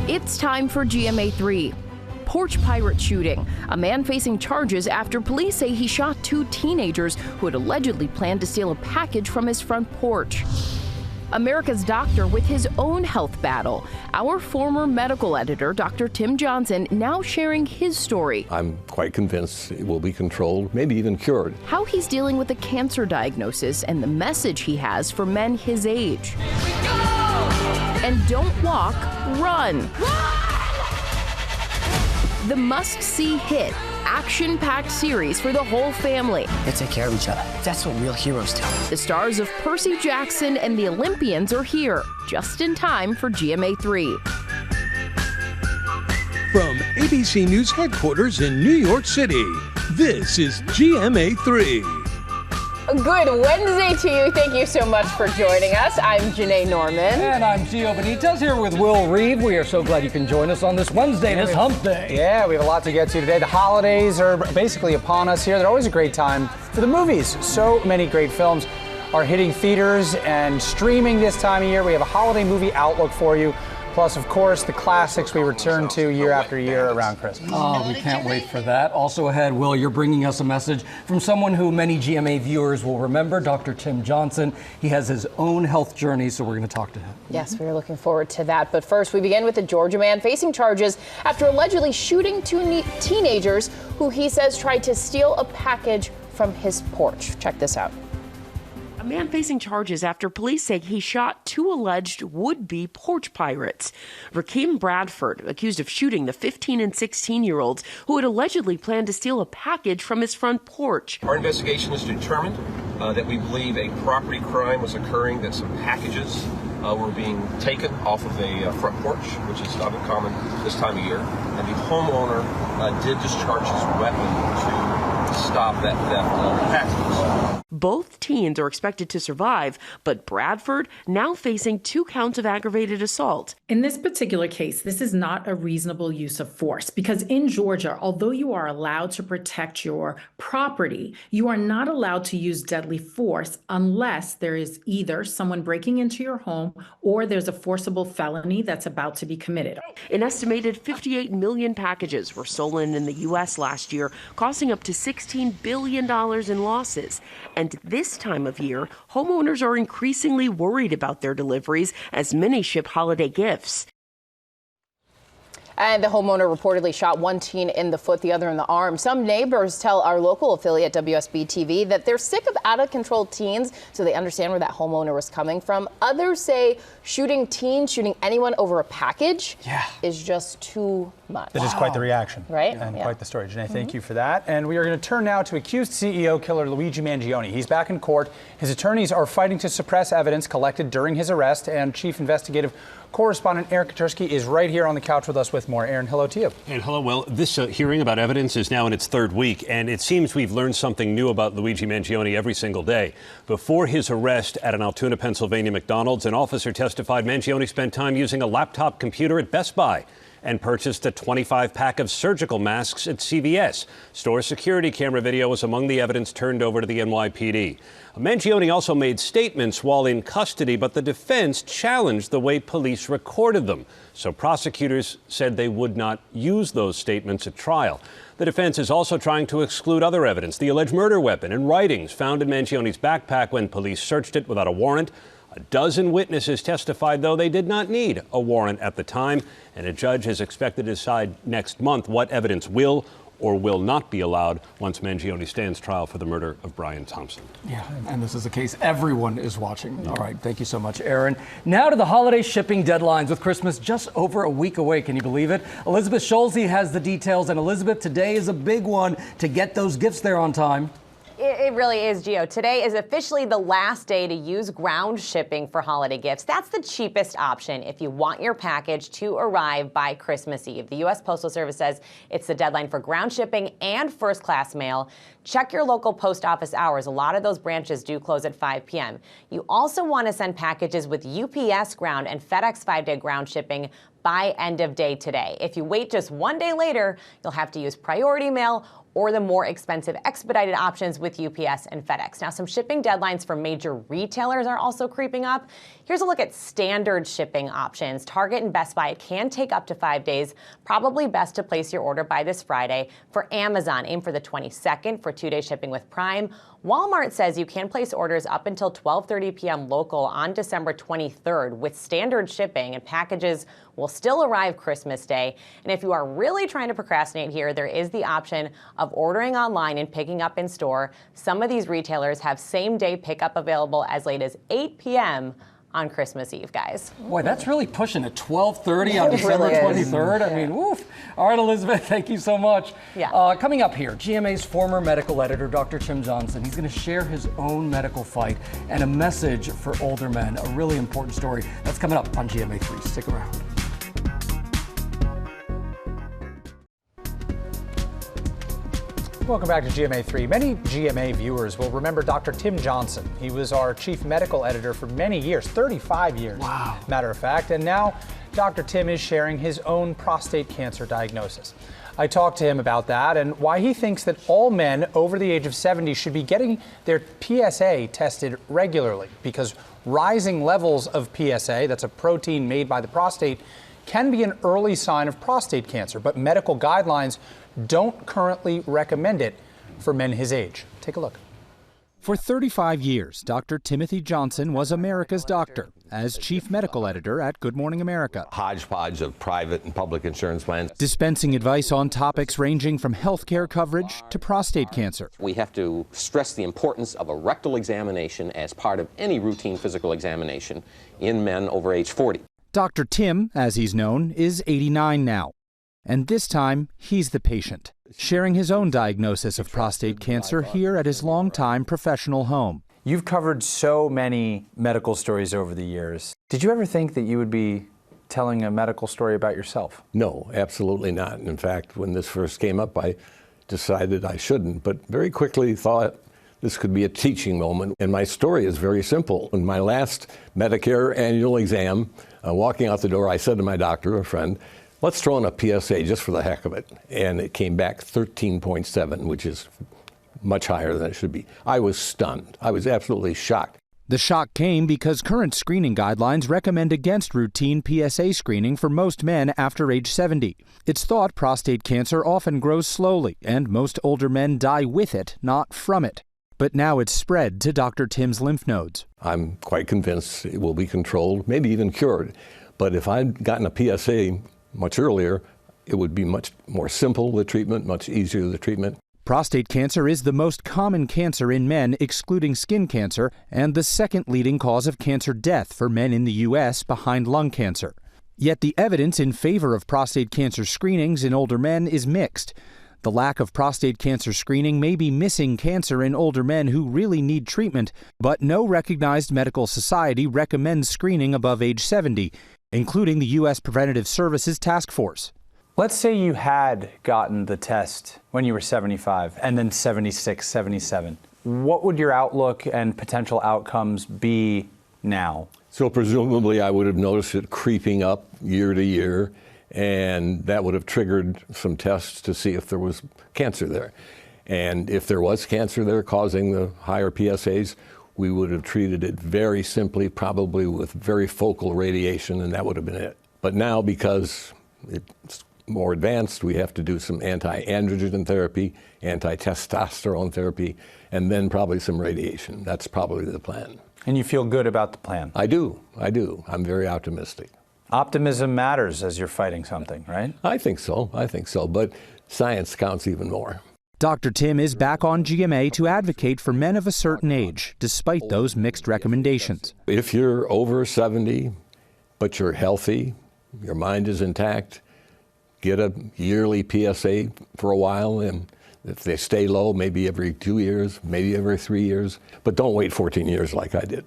It's time for GMA3. Porch pirate shooting. A man facing charges after police say he shot two teenagers who had allegedly planned to steal a package from his front porch. America's doctor with his own health battle. Our former medical editor, Dr. Tim Johnson, now sharing his story. I'm quite convinced it will be controlled, maybe even cured. How he's dealing with a cancer diagnosis and the message he has for men his age. And don't walk, run. The must-see hit, action-packed series for the whole family. They take care of each other. That's what real heroes do. The stars of Percy Jackson and the Olympians are here, just in time for GMA3. From ABC News headquarters in New York City, this is GMA3. Good Wednesday to you. Thank you so much for joining us. I'm Janae Norman. And I'm Gio Benitez here with Will Reeve. We are so glad you can join us on this Wednesday, this hump day. Yeah, we have a lot to get to today. The holidays are basically upon us here. They're always a great time for the movies. So many great films are hitting theaters and streaming this time of year. We have a holiday movie outlook for you. Plus, of course, the classics we return to year after year around Christmas. Oh, we can't wait for that. Also ahead, Will, you're bringing us a message from someone who many GMA viewers will remember, Dr. Tim Johnson. He has his own health journey, so we're going to talk to him. Yes, we are looking forward to that. But first, we begin with a Georgia man facing charges after allegedly shooting two teenagers who he says tried to steal a package from his porch. Check this out. A man facing charges after police say he shot two alleged would-be porch pirates. Rakeem Bradford, accused of shooting the 15 and 16-year-olds who had allegedly planned to steal a package from his front porch. Our investigation has determined that we believe a property crime was occurring, that some packages were being taken off of a front porch, which is not uncommon this time of year. And the homeowner did discharge his weapon to stop that theft of packages. Both teens are expected to survive, but Bradford now facing 2 counts of aggravated assault. In this particular case, this is not a reasonable use of force because in Georgia, although you are allowed to protect your property, you are not allowed to use deadly force unless there is either someone breaking into your home or there's a forcible felony that's about to be committed. An estimated 58 million packages were stolen in the U.S. last year, costing up to $16 billion in losses. And this time of year, homeowners are increasingly worried about their deliveries as many ship holiday gifts. And the homeowner reportedly shot one teen in the foot, the other in the arm. Some neighbors tell our local affiliate WSB TV that they're sick of out-of-control teens, so they understand where that homeowner was coming from. Others say shooting teens, shooting anyone over a package is just too much. That is quite the reaction. Right? And quite the story. Janae, thank you for that. And we are going to turn now to accused CEO killer Luigi Mangione. He's back in court. His attorneys are fighting to suppress evidence collected during his arrest, and Chief Investigative Correspondent Aaron Katursky is right here on the couch with us with more. Aaron, hello to you. And hello, Will. This hearing about evidence is now in its third week, and it seems we've learned something new about Luigi Mangione every single day. Before his arrest at an Altoona, Pennsylvania McDonald's, an officer testified Mangione spent time using a laptop computer at Best Buy and purchased a 25-pack of surgical masks at CVS. Store security camera video was among the evidence turned over to the NYPD. Mangione also made statements while in custody, but the defense challenged the way police recorded them. So prosecutors said they would not use those statements at trial. The defense is also trying to exclude other evidence, the alleged murder weapon and writings found in Mangione's backpack when police searched it without a warrant. A dozen witnesses testified, though, they did not need a warrant at the time, and a judge is expected to decide next month what evidence will or will not be allowed once Mangione stands trial for the murder of Brian Thompson. Yeah, and this is a case everyone is watching. All right, thank you so much, Aaron. Now to the holiday shipping deadlines with Christmas just over a week away. Can you believe it? Elizabeth Scholze has the details, and Elizabeth, today is a big one to get those gifts there on time. It really is, Gio. Today is officially the last day to use ground shipping for holiday gifts. That's the cheapest option if you want your package to arrive by Christmas Eve. The U.S. Postal Service says it's the deadline for ground shipping and first-class mail. Check your local post office hours. A lot of those branches do close at 5 p.m. You also want to send packages with UPS ground and FedEx 5-day ground shipping by end of day today. If you wait just one day later, you'll have to use priority mail or the more expensive expedited options with UPS and FedEx. Now, some shipping deadlines for major retailers are also creeping up. Here's a look at standard shipping options. Target and Best Buy, it can take up to 5 days. Probably best to place your order by this Friday. For Amazon, aim for the 22nd for 2-day shipping with Prime. Walmart says you can place orders up until 12:30 p.m. local on December 23rd with standard shipping, and packages will still arrive Christmas Day. And if you are really trying to procrastinate here, there is the option of ordering online and picking up in store. Some of these retailers have same-day pickup available as late as 8 p.m. on Christmas Eve, guys. Boy, that's really pushing it. 12:30 on December 23rd. I mean, woof. All right, Elizabeth, thank you so much. Yeah. Coming up here, GMA's former medical editor, Dr. Tim Johnson. He's going to share his own medical fight and a message for older men. A really important story. That's coming up on GMA3. Stick around. Welcome back to GMA3. Many GMA viewers will remember Dr. Tim Johnson. He was our chief medical editor for many years, 35 years, wow. Matter of fact. And now Dr. Tim is sharing his own prostate cancer diagnosis. I talked to him about that and why he thinks that all men over the age of 70 should be getting their PSA tested regularly, because rising levels of PSA, that's a protein made by the prostate, can be an early sign of prostate cancer, but medical guidelines don't currently recommend it for men his age. Take a look. For 35 years, Dr. Timothy Johnson was America's doctor as chief medical editor at Good Morning America. Hodgepodge of private and public insurance plans. Dispensing advice on topics ranging from health care coverage to prostate cancer. We have to stress the importance of a rectal examination as part of any routine physical examination in men over age 40. Dr. Tim, as he's known, is 89 now. And this time, he's the patient, sharing his own diagnosis of prostate cancer here at his longtime professional home. You've covered so many medical stories over the years. Did you ever think that you would be telling a medical story about yourself? No, absolutely not. In fact, when this first came up, I decided I shouldn't, but very quickly thought this could be a teaching moment. And my story is very simple. In my last Medicare annual exam, walking out the door, I said to my doctor, a friend, let's throw in a PSA just for the heck of it. And it came back 13.7, which is much higher than it should be. I was stunned. I was absolutely shocked. The shock came because current screening guidelines recommend against routine PSA screening for most men after age 70. It's thought prostate cancer often grows slowly, and most older men die with it, not from it. But now it's spread to Dr. Tim's lymph nodes. I'm quite convinced it will be controlled, maybe even cured. But if I'd gotten a PSA much earlier, it would be much more simple, the treatment, much easier, the treatment. Prostate cancer is the most common cancer in men, excluding skin cancer, and the second leading cause of cancer death for men in the U.S. behind lung cancer. Yet the evidence in favor of prostate cancer screenings in older men is mixed. The lack of prostate cancer screening may be missing cancer in older men who really need treatment, but no recognized medical society recommends screening above age 70, including the U.S. Preventative Services Task Force. Let's say you had gotten the test when you were 75 and then 76, 77. What would your outlook and potential outcomes be now? So presumably I would have noticed it creeping up year to year, and that would have triggered some tests to see if there was cancer there. And if there was cancer there causing the higher PSAs, we would have treated it very simply, probably with very focal radiation, and that would have been it. But now, because it's more advanced, we have to do some anti-androgen therapy, anti-testosterone therapy, and then probably some radiation. That's probably the plan. And you feel good about the plan? I do. I'm very optimistic. Optimism matters as you're fighting something, right? I think so, but science counts even more. Dr. Tim is back on GMA to advocate for men of a certain age, despite those mixed recommendations. If you're over 70, but you're healthy, your mind is intact, get a yearly PSA for a while, and if they stay low, maybe every 2 years, maybe every 3 years, but don't wait 14 years like I did.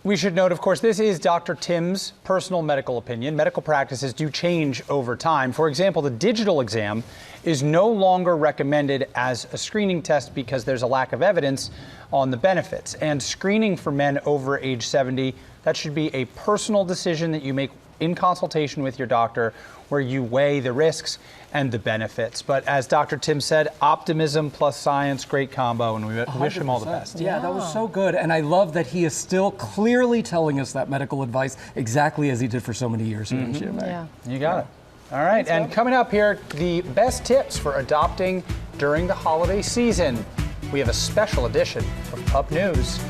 We should note, of course, this is Dr. Tim's personal medical opinion. Medical practices do change over time. For example, the digital exam is no longer recommended as a screening test because there's a lack of evidence on the benefits. And screening for men over age 70, That should be a personal decision that you make in consultation with your doctor, where you weigh the risks and the benefits. But as Dr. Tim said, optimism plus science, great combo, and we wish him all the best. Yeah, that was so good. And I love that he is still clearly telling us that medical advice exactly as he did for so many years here in GMA. Yeah. You got it. All right, and coming up here, the best tips for adopting during the holiday season. We have a special edition of Pup News.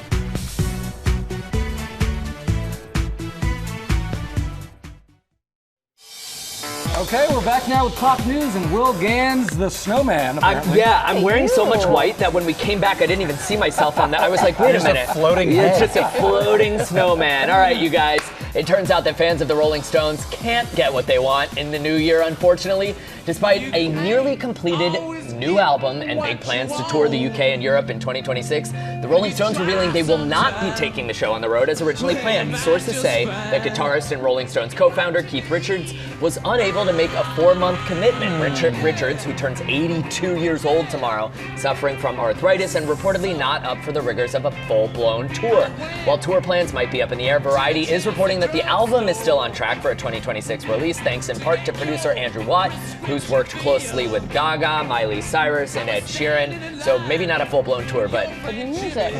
Okay, we're back now with Pop News and Will Gans, the snowman. I'm wearing so much white that when we came back, I didn't even see myself on that. I was like, wait a minute. It's a floating It's head. just a floating snowman. All right, you guys. It turns out that fans of the Rolling Stones can't get what they want in the new year, unfortunately. Despite a nearly completed new album and big plans to tour the UK and Europe in 2026, the Rolling Stones revealing they will not be taking the show on the road as originally planned. Sources say that guitarist and Rolling Stones co-founder Keith Richards was unable to make a 4-month commitment. Richards, who turns 82 years old tomorrow, suffering from arthritis and reportedly not up for the rigors of a full-blown tour. While tour plans might be up in the air, Variety is reporting that the album is still on track for a 2026 release, thanks in part to producer Andrew Watt, who's worked closely with Gaga, Miley Cyrus, and Ed Sheeran. So maybe not a full-blown tour, but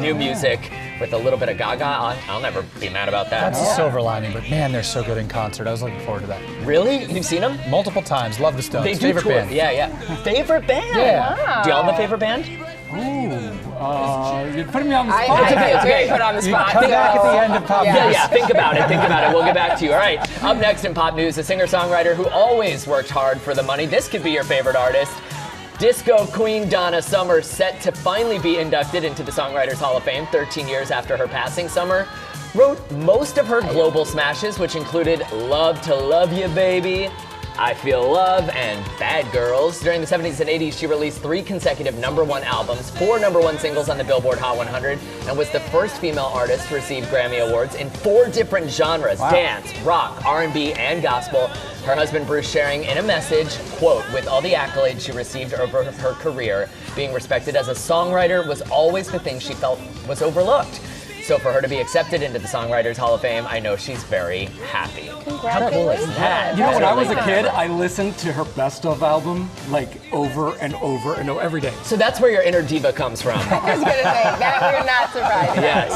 new music with a little bit of Gaga. I'll never be mad about that. That's a silver lining, but man, they're so good in concert. I was looking forward to that. Really? You've seen them? Multiple times. Love the Stones. They do Favorite tour. band. Yeah. Favorite band? Yeah. Wow. Do y'all have a favorite band? You're putting me on the spot. It's okay, it's okay. Put on the spot. Come back at the end of Pop News. Yeah, think about it. We'll get back to you. All right, up next in Pop News, a singer-songwriter who always worked hard for the money. This could be your favorite artist. Disco queen Donna Summer set to finally be inducted into the Songwriters Hall of Fame 13 years after her passing. Summer wrote most of her global smashes, which included Love to Love You Baby, I Feel Love, and Bad Girls. During the 70s and 80s, she released 3 consecutive #1 albums, 4 #1 singles on the Billboard Hot 100, and was the first female artist to receive Grammy Awards in 4 different genres: dance, rock, R&B, and gospel. Her husband Bruce sharing in a message, quote, "With all the accolades she received over her career, being respected as a songwriter was always the thing she felt was overlooked. So for her to be accepted into the Songwriters Hall of Fame, I know she's very happy." How cool is that? You know, when I was a kid, I listened to her Best Of album like over and over and over every day. So that's where your inner diva comes from. I was going to say, that we're not surprised. Yes.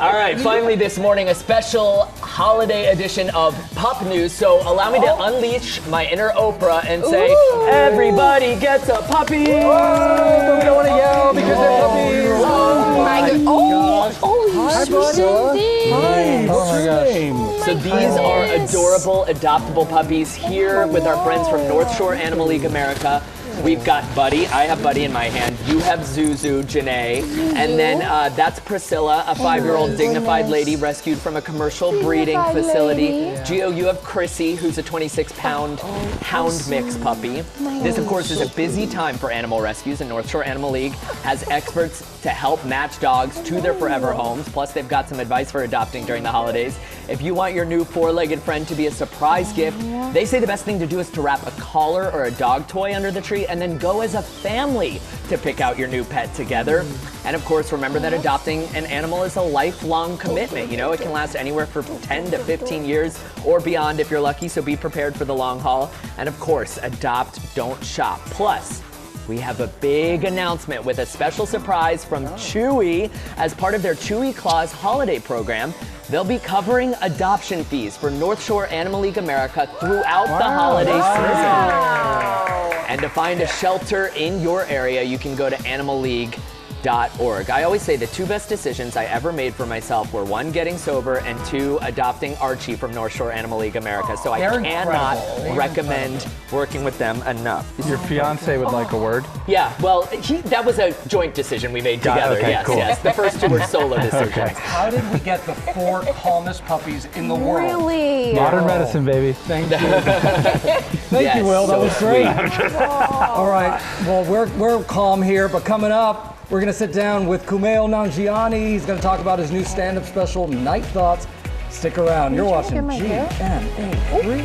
All right, finally this morning, a special holiday edition of Pop News. So allow me to unleash my inner Oprah and say, everybody gets a puppy. But we don't want to yell because they're puppies. Oh my God. Hi, buddy. Hi, what's your name? So these are adorable, adoptable puppies here with our friends from North Shore Animal League America. We've got Buddy. I have Buddy in my hand. You have Zuzu, Janae. And then that's Priscilla, a 5-year-old dignified lady rescued from a commercial breeding facility. Gio, you have Chrissy, who's a 26-pound hound mix puppy. This, of course, is a busy time for animal rescues, and North Shore Animal League has experts to help match dogs to their forever homes. Plus, they've got some advice for adopting during the holidays. If you want your new 4-legged friend to be a surprise gift, they say the best thing to do is to wrap a collar or a dog toy under the tree and then go as a family to pick out your new pet together. And of course, remember that adopting an animal is a lifelong commitment. You know, it can last anywhere from 10 to 15 years or beyond if you're lucky, so be prepared for the long haul. And of course, adopt, don't shop. Plus, we have a big announcement with a special surprise from Chewy. As part of their Chewy Claws holiday program, they'll be covering adoption fees for North Shore Animal League America throughout the holiday season. And to find a shelter in your area, you can go to animalleague.org. I always say the 2 best decisions I ever made for myself were 1, getting sober, and 2, adopting Archie from North Shore Animal League America. So I cannot recommend working with them enough. Your fiance would like a word? Yeah, well, that was a joint decision we made together. Okay, yes, cool. yes. The first 2 were solo decisions. Okay. How did we get the 4 calmest puppies in the world? Really? Modern medicine, baby. Thank you. Thank you, Will. That was great. All right. Well, we're calm here, but coming up, we're going to sit down with Kumail Nanjiani. He's going to talk about his new stand-up special, Night Thoughts. Stick around. You're watching GMA3.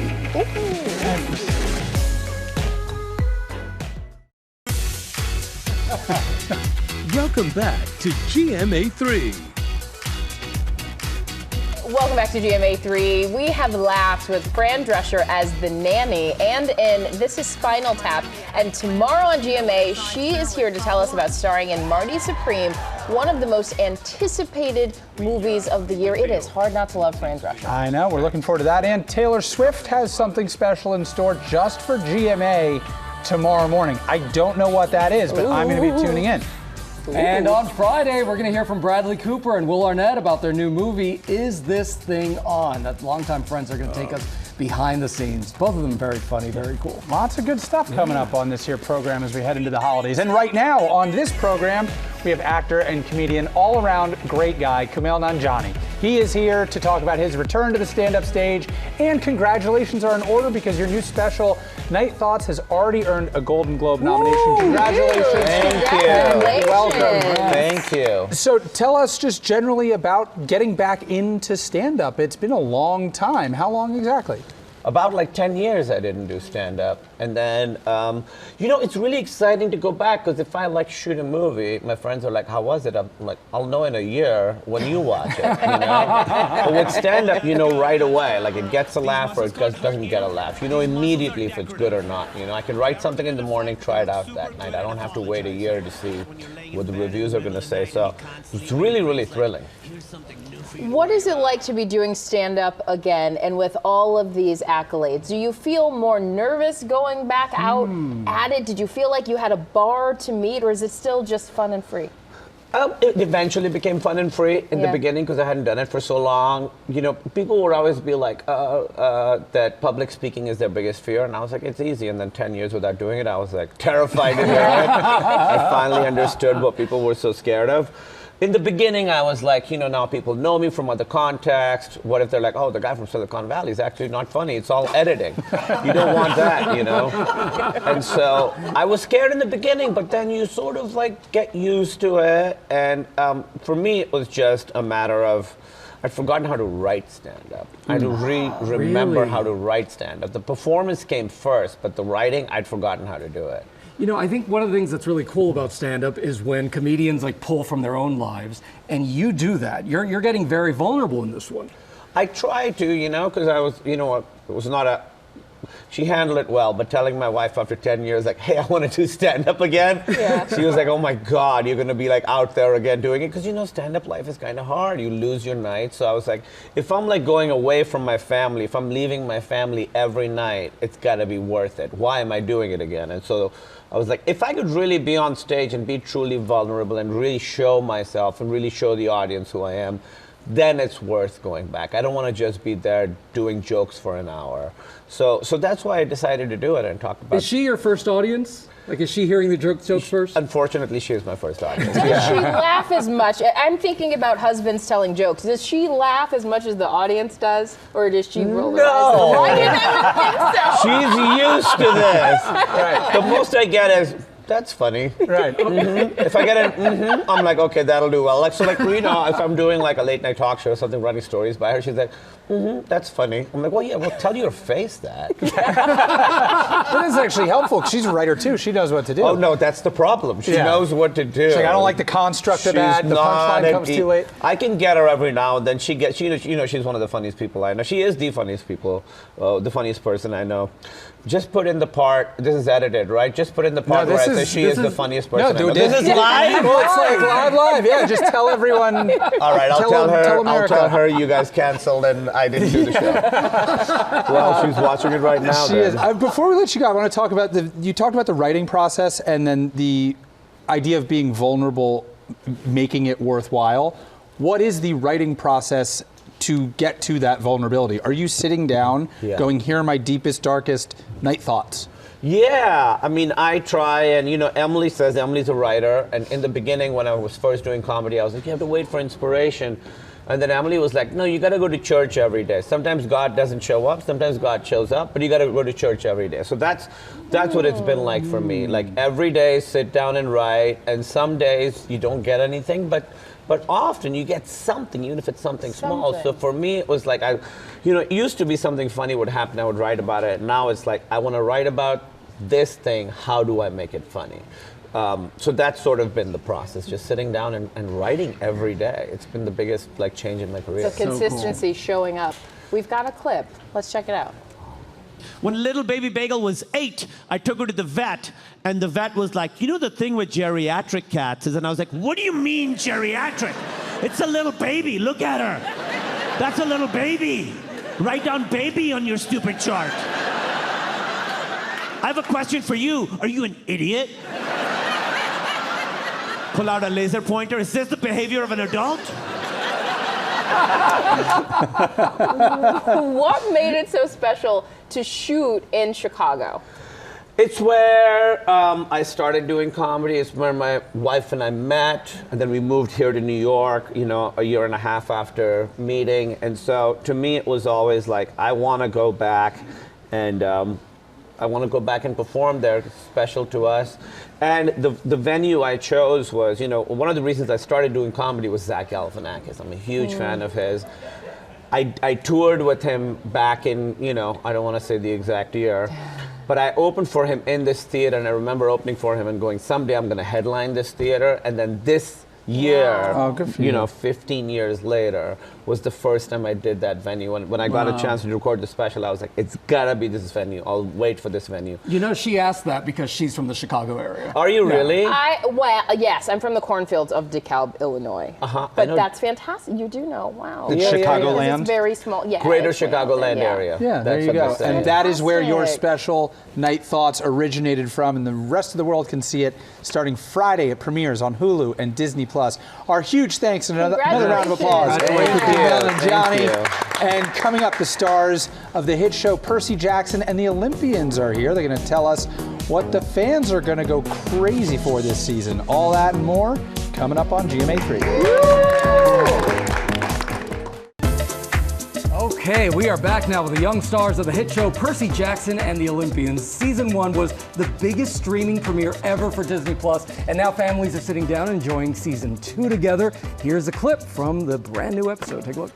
Welcome back to GMA3. Welcome back to GMA3. We have laughed with Fran Drescher as the nanny and in This Is Spinal Tap. And tomorrow on GMA, she is here to tell us about starring in Marty Supreme, one of the most anticipated movies of the year. It is hard not to love Fran Drescher. I know, we're looking forward to that. And Taylor Swift has something special in store just for GMA tomorrow morning. I don't know what that is, but I'm going to be tuning in. And on Friday, we're going to hear from Bradley Cooper and Will Arnett about their new movie, Is This Thing On? That longtime friends are going to take us behind the scenes. Both of them very funny, very cool. Lots of good stuff coming up on this here program as we head into the holidays. And right now on this program, we have actor and comedian, all-around great guy, Kumail Nanjiani. He is here to talk about his return to the stand-up stage, and congratulations are in order because your new special, Night Thoughts, has already earned a Golden Globe nomination. Congratulations. Thank you. Welcome. Thank you. So tell us just generally about getting back into stand-up. It's been a long time. How long exactly? About like 10 years I didn't do stand-up. And then, it's really exciting to go back because if I like shoot a movie, my friends are like, how was it? I'm like, I'll know in a year when you watch it, But with stand-up, you know right away, like it gets a laugh or it doesn't get a laugh. You know immediately if it's good or not. I can write something in the morning, try it out that night. I don't have to wait a year to see what the reviews are going to say. So it's really, really thrilling. What is it like to be doing stand-up again and with all of these accolades? Do you feel more nervous going back out at it? Did you feel like you had a bar to meet, or is it still just fun and free? It eventually became fun and free in the beginning because I hadn't done it for so long. People would always be like, that public speaking is their biggest fear. And I was like, it's easy. And then 10 years without doing it, I was like terrified to do it. I finally understood what people were so scared of. In the beginning, I was like, now people know me from other contexts. What if they're like, oh, the guy from Silicon Valley is actually not funny. It's all editing. You don't want that, And so I was scared in the beginning, but then you sort of like get used to it. And for me, it was just a matter of, I'd forgotten how to write stand-up. I had to remember how to write stand-up. The performance came first, but the writing, I'd forgotten how to do it. I think one of the things that's really cool about stand-up is when comedians like pull from their own lives, and you do that. You're getting very vulnerable in this one. I try to, because I was, it was not a. She handled it well, but telling my wife after 10 years, like, hey, I want to do stand-up again. Yeah. She was like, oh my God, you're going to be like out there again doing it. Because, stand-up life is kind of hard. You lose your night. So I was like, if I'm like going away from my family, if I'm leaving my family every night, it's got to be worth it. Why am I doing it again? And so I was like, if I could really be on stage and be truly vulnerable and really show myself and really show the audience who I am, then it's worth going back. I don't want to just be there doing jokes for an hour. So that's why I decided to do it and talk about it. Is she your first audience? Like, is she hearing the jokes first? Unfortunately, she is my first audience. Does she laugh as much? I'm thinking about husbands telling jokes. Does she laugh as much as the audience does? Or does she roll her eyes? I She's didn't think so. used to this. Right. The most I get is, that's funny. Right. If I get an I'm like, okay, that'll do well. If I'm doing like a late night talk show or something, running stories by her, she's like, that's funny. I'm like, well, tell your face that. That is actually helpful. She's a writer too. She knows what to do. Oh no, that's the problem. She knows what to do. She's like, I don't like the construct of that. The punchline comes too late. I can get her every now and then. She's one of the funniest people I know. She is the funniest the funniest person I know. Just put in the part. This is edited, right? Just put in the part where I say she is the funniest person. No, dude, this is live. Well, it's like live. Yeah, just tell everyone. All right, I'll tell her you guys canceled and I didn't do the show. Well, she's watching it right now. She is. Before we let you go, I want to talk about you talked about the writing process and then the idea of being vulnerable, making it worthwhile. What is the writing process to get to that vulnerability? Are you sitting down going, here are my deepest, darkest night thoughts? Yeah, I mean, I try, and Emily's a writer, and in the beginning when I was first doing comedy, I was like, you have to wait for inspiration. And then Emily was like, no, you got to go to church every day. Sometimes God doesn't show up, sometimes God shows up, but you got to go to church every day. So that's what it's been like for me. Like every day, sit down and write, and some days you don't get anything, but often you get something, even if it's something small. So for me, it was like, it used to be something funny would happen, I would write about it. Now it's like, I want to write about this thing, how do I make it funny? So that's sort of been the process, just sitting down and writing every day. It's been the biggest change in my career. So consistency showing up. We've got a clip. Let's check it out. When little baby Bagel was 8, I took her to the vet, and the vet was like, you know the thing with geriatric cats is, and I was like, what do you mean geriatric? It's a little baby, look at her. That's a little baby. Write down baby on your stupid chart. I have a question for you. Are you an idiot? Pull out a laser pointer. Is this the behavior of an adult? What made it so special to shoot in Chicago? It's where I started doing comedy. It's where my wife and I met, and then we moved here to New York, a year and a half after meeting. And so to me, it was always like, I want to go back and perform there. It's special to us. And the venue I chose was, one of the reasons I started doing comedy was Zach Galifianakis. I'm a huge fan of his. I toured with him back in, I don't want to say the exact year, but I opened for him in this theater, and I remember opening for him and going, someday I'm going to headline this theater. And then this year, 15 years later, was the first time I did that venue. When I got a chance to record the special, I was like, it's gotta be this venue. I'll wait for this venue. She asked that because she's from the Chicago area. Are you really? Yes, I'm from the cornfields of DeKalb, Illinois. But that's fantastic. You do know, wow. It's Chicagoland. It's very small. Yeah, Greater Chicagoland area. Yeah, there you go. And that is where your special Night Thoughts originated from, and the rest of the world can see it starting Friday. It premieres on Hulu and Disney+. Our huge thanks and another round of applause. And Johnny. And coming up, the stars of the hit show Percy Jackson and the Olympians are here. They're going to tell us what the fans are going to go crazy for this season. All that and more coming up on GMA3. Okay, we are back now with the young stars of the hit show Percy Jackson and the Olympians. Season 1 was the biggest streaming premiere ever for Disney+, and now families are sitting down enjoying Season 2 together. Here's a clip from the brand new episode. Take a look.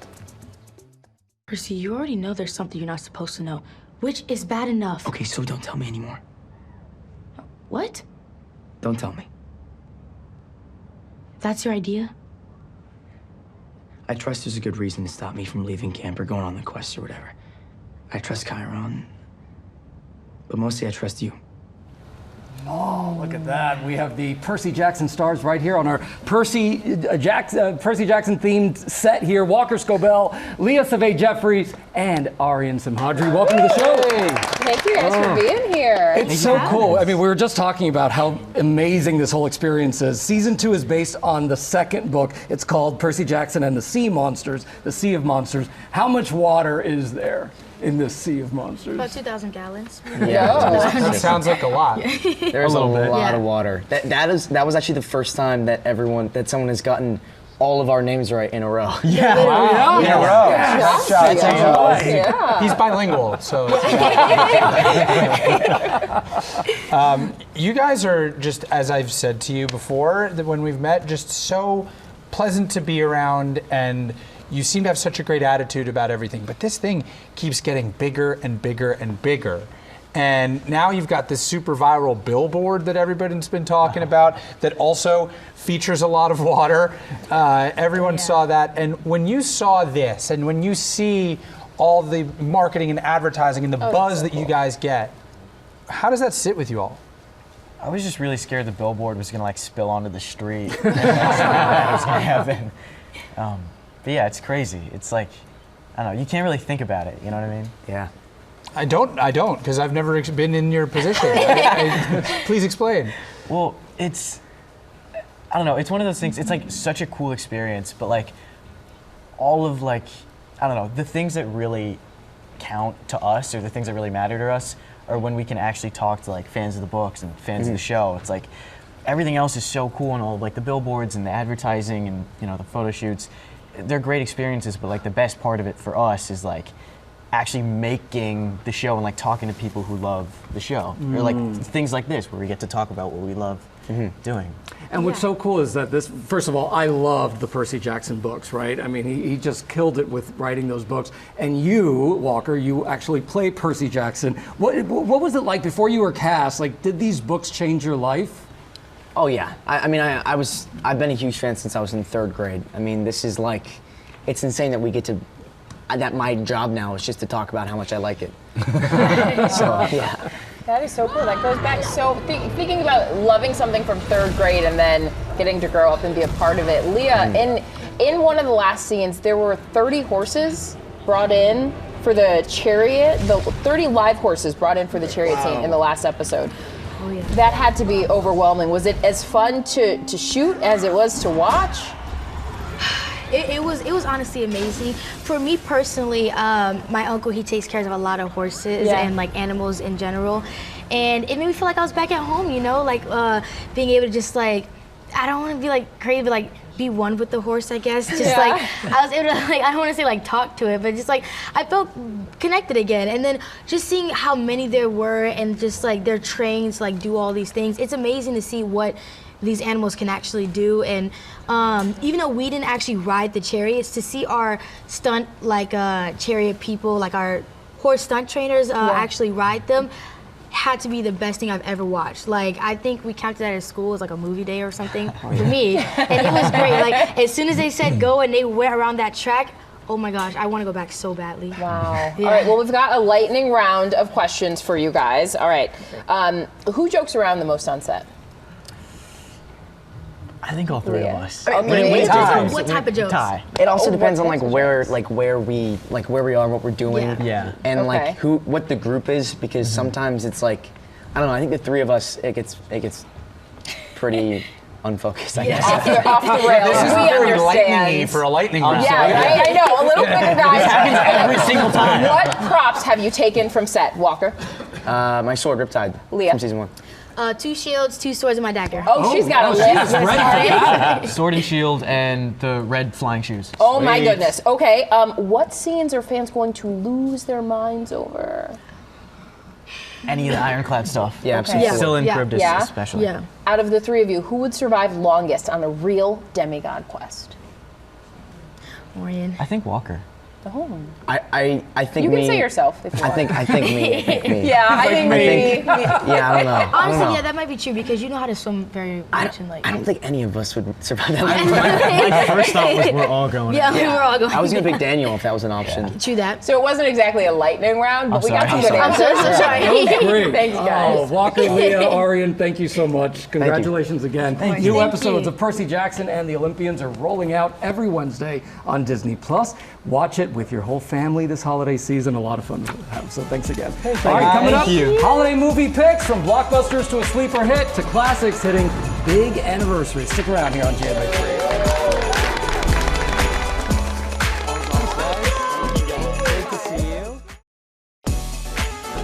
Percy, you already know there's something you're not supposed to know, which is bad enough. Okay, so don't tell me anymore. What? Don't tell me. That's your idea? I trust there's a good reason to stop me from leaving camp or going on the quest or whatever. I trust Chiron, but mostly I trust you. Oh, look at that. We have the Percy Jackson stars right here on our Percy Jackson themed set here. Walker Scobell, Leah, Sava, Jeffries, and Aryan Simhadri. Welcome to the show. Thank you guys for being here. It's so cool. I mean, we were just talking about how amazing this whole experience is. Season 2 is based on the second book. It's called Percy Jackson and the Sea Monsters, the Sea of Monsters. How much water is there in this sea of monsters? About 2,000 gallons. That sounds like a lot. There's a lot of water. That was actually the first time that someone has gotten all of our names right in a row. Yeah. Wow. In a row. Nice job. Yeah. He's bilingual, so. You guys are just, as I've said to you before, that when we've met, just so pleasant to be around, and you seem to have such a great attitude about everything. But this thing keeps getting bigger and bigger and bigger. And now you've got this super viral billboard that everybody's been talking about that also features a lot of water. Everyone saw that. And when you saw this, and when you see all the marketing and advertising and the buzz that you guys get, how does that sit with you all? I was just really scared the billboard was gonna spill onto the street. That was gonna happen. But yeah, it's crazy. It's like, I don't know, you can't really think about it, you know what I mean? Yeah. I don't, because I've never been in your position. Please explain. Well, I don't know, it's one of those things, it's like such a cool experience, but like, all of I don't know, the things that really count to us, or the things that really matter to us, are when we can actually talk to fans of the books and fans of the show. It's like, everything else is so cool, and all the billboards and the advertising and the photo shoots, they're great experiences, but the best part of it for us is actually making the show and talking to people who love the show, or things like this where we get to talk about what we love doing. And what's so cool is that this, first of all, I loved the Percy Jackson books, right? I mean, he just killed it with writing those books. And you, Walker, you actually play Percy Jackson. What was it like before you were cast? Did these books change your life? Oh yeah, I've been a huge fan since I was in 3rd grade. I mean, this is like, it's insane that we get to, that my job now is just to talk about how much I like it. So yeah. That is so cool. That goes back. So thinking about loving something from 3rd grade and then getting to grow up and be a part of it. Leah, in one of the last scenes, there were 30 horses brought in for the chariot. The 30 live horses brought in for the chariot scene in the last episode. Oh, yeah. That had to be overwhelming. Was it as fun to shoot as it was to watch? It was honestly amazing. For me personally, my uncle, he takes care of a lot of horses and like animals in general. And it made me feel like I was back at home, you know, like being able to just like, I don't want to be like crazy, but like be one with the horse, I guess. Just like, I was able to like, I don't want to say like talk to it, but just like, I felt connected again. And then just seeing how many there were and just like they're trained to like do all these things. It's amazing to see what these animals can actually do. And even though we didn't actually ride the chariots, to see our stunt like chariot people, like our horse stunt trainers actually ride them, had to be the best thing I've ever watched. Like, I think we counted that at school as like a movie day or something for me. And it was great. Like, as soon as they said go and they went around that track, oh my gosh, I want to go back so badly. Wow. Yeah. All right, well, we've got a lightning round of questions for you guys. All right. Who jokes around the most on set? I think all 3 of us. What type of jokes? Tie. It also depends on like where we are, what we're doing. Yeah. And like what the group is, because sometimes it's like, I don't know, I think the 3 of us, it gets pretty unfocused, I guess. Off the rails. This is very lightning-y for a lightning round. Yeah, right? I know, a little bigger guy. This happens every single time. What props have you taken from set, Walker? My sword, Riptide, Leah. from season 1. 2 shields, 2 swords, and my dagger. Oh, she's got a list. Sword and shield and the red flying shoes. Oh my goodness. Okay, what scenes are fans going to lose their minds over? Any of the ironclad stuff. Yeah, absolutely. Still in Charybdis, especially. Yeah. Out of the 3 of you, who would survive longest on a real demigod quest? Aryan. I think Walker. Oh. I think you me. can say yourself if you want. I think me. Yeah, I think me. Yeah, I don't know. Honestly, yeah, that might be true because you know how to swim very much and like. I don't think any of us would survive that. My first thought was we're all going. Yeah, we were all going. I was gonna pick Daniel if that was an option. True that. So it wasn't exactly a lightning round, but we got some good I'm answers. so sorry. That was great. Thanks, guys. Oh, Walker, Leah, Aryan, thank you so much. Congratulations again. New episodes of Percy Jackson and the Olympians are rolling out every Wednesday on Disney+. Watch it with your whole family this holiday season. A lot of fun to have. So thanks again. All right, coming up, holiday movie picks from blockbusters to a sleeper hit to classics hitting big anniversaries. Stick around here on GMA3.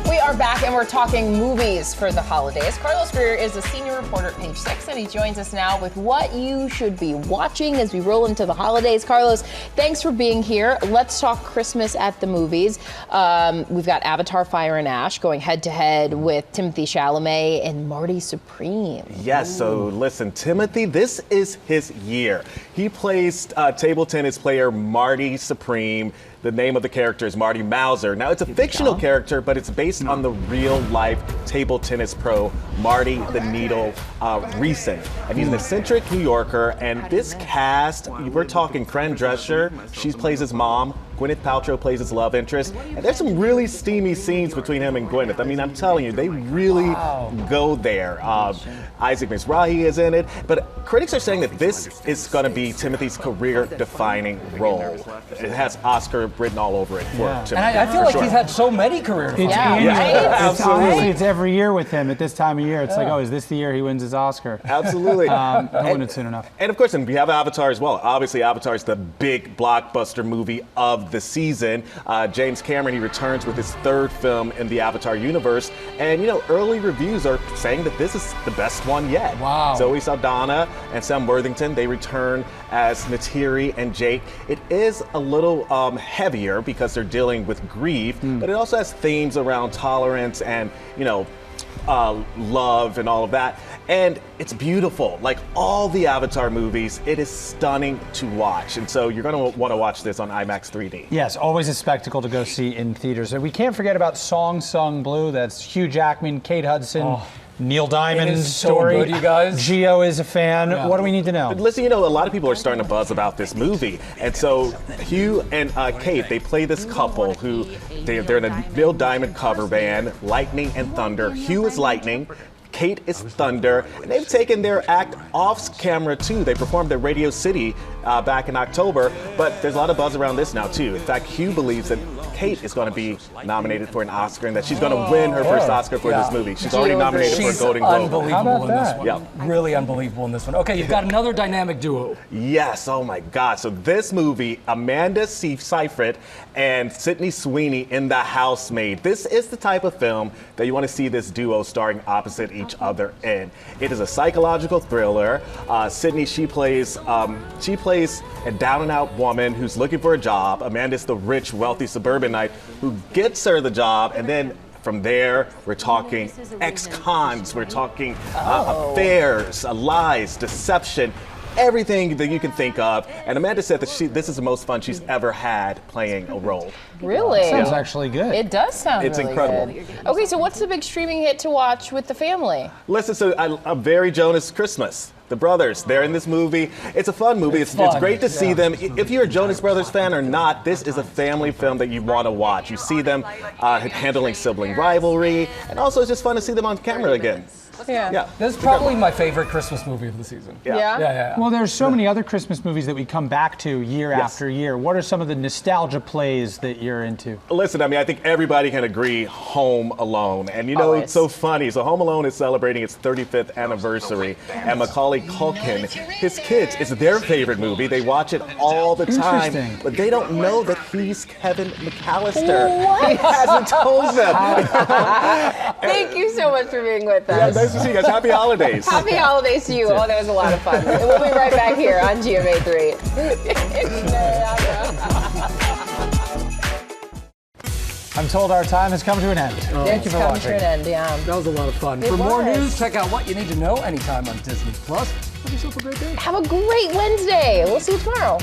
We are back and we're talking movies for the holidays. Carlos Greer is a senior reporter at Page 6 and he joins us now with what you should be watching as we roll into the holidays. Carlos, thanks for being here. Let's talk Christmas at the movies. We've got Avatar: Fire and Ash going head to head with Timothée Chalamet and Marty Supreme. Yes, so listen, Timothy, this is his year. He plays table tennis player Marty Supreme. The name of the character is Marty Mauser. Now, it's a fictional character, but it's based on the real-life table tennis pro, Marty the Needle Reeson. And he's an eccentric New Yorker, and this cast, we're talking Fran Drescher, she plays his mom, Gwyneth Paltrow plays his love interest, and there's some really steamy scenes between him and Gwyneth. I mean, I'm telling you, they really go there. Isaac Mizrahi is in it, but critics are saying that this is going to be Timothy's career-defining role. It has Oscar written all over it for Timothy. And I feel like he's had so many career Absolutely. It's every year with him at this time of year. It's like, oh, is this the year he wins his Oscar? Absolutely. He'll win it soon enough. And of course, we have Avatar as well. Obviously, Avatar is the big blockbuster movie of the season. James Cameron, he returns with his 3rd film in the Avatar universe. And, you know, early reviews are saying that this is the best one yet. Wow. Zoe Saldana and Sam Worthington, they return as Neytiri and Jake. It is a little heavier because they're dealing with grief, but it also has themes around tolerance and, you know, love and all of that. And it's beautiful. Like all the Avatar movies, it is stunning to watch. And so you're going to want to watch this on IMAX 3D. Yes, always a spectacle to go see in theaters. And we can't forget about Song Sung Blue. That's Hugh Jackman, Kate Hudson, Neil Diamond It is so story. good, you guys. Gio is a fan. Yeah. What do we need to know? Listen, you know, a lot of people are starting to buzz about this movie. And so Hugh and Kate, they play this couple who, they're in a Neil Diamond cover band, Lightning and Thunder. Hugh is Lightning. Kate is Thunder, and they've taken their act off camera too. They performed at Radio City back in October, but there's a lot of buzz around this now too. In fact, Hugh believes that Kate is going to be nominated for an Oscar and that she's going to win her first Oscar for this movie. She's already nominated for a Golden Globe. Unbelievable in this one. Yeah. Really unbelievable in this one. Okay, you've got another dynamic duo. Yes, oh my God. So this movie, Amanda Seyfried and Sydney Sweeney in The Housemaid. This is the type of film that you want to see this duo starring opposite each other in. It is a psychological thriller. Sydney, she plays a down and out woman who's looking for a job. Amanda's the rich, wealthy suburbanite who gets her the job, and then from there, we're talking ex-cons, we're talking affairs, lies, deception, everything that you can think of. And Amanda said that this is the most fun she's ever had playing a role. Really? Sounds actually good. It does sound It's really incredible. good. Okay, so what's the big streaming hit to watch with the family? Listen, so a very Jonas Christmas. The brothers, they're in this movie. It's a fun movie. It's great to see them. If you're a Jonas Brothers fan or not, this is a family film that you want to watch. You see them handling sibling rivalry, and also it's just fun to see them on camera again. Yeah. This is probably my favorite Christmas movie of the season. Yeah? Well, there's so many other Christmas movies that we come back to year after year. What are some of the nostalgia plays that you're into? Listen, I mean, I think everybody can agree Home Alone. And you know, it's so funny. So Home Alone is celebrating its 35th anniversary. And Macaulay Culkin, his kids, it's their favorite movie. They watch it all the time. But they don't know that he's Kevin McAllister. What? He hasn't told them. Thank you so much for being with us. Nice to see you guys. Happy holidays. Happy holidays to you. Oh, that was a lot of fun. And we'll be right back here on GMA3. I'm told our time has come to an end. Thank you for watching. It's come to an end, yeah. That was a lot of fun. It For more was. news, check out What You Need to Know anytime on Disney+. Have yourself a great day. Have a great Wednesday. We'll see you tomorrow.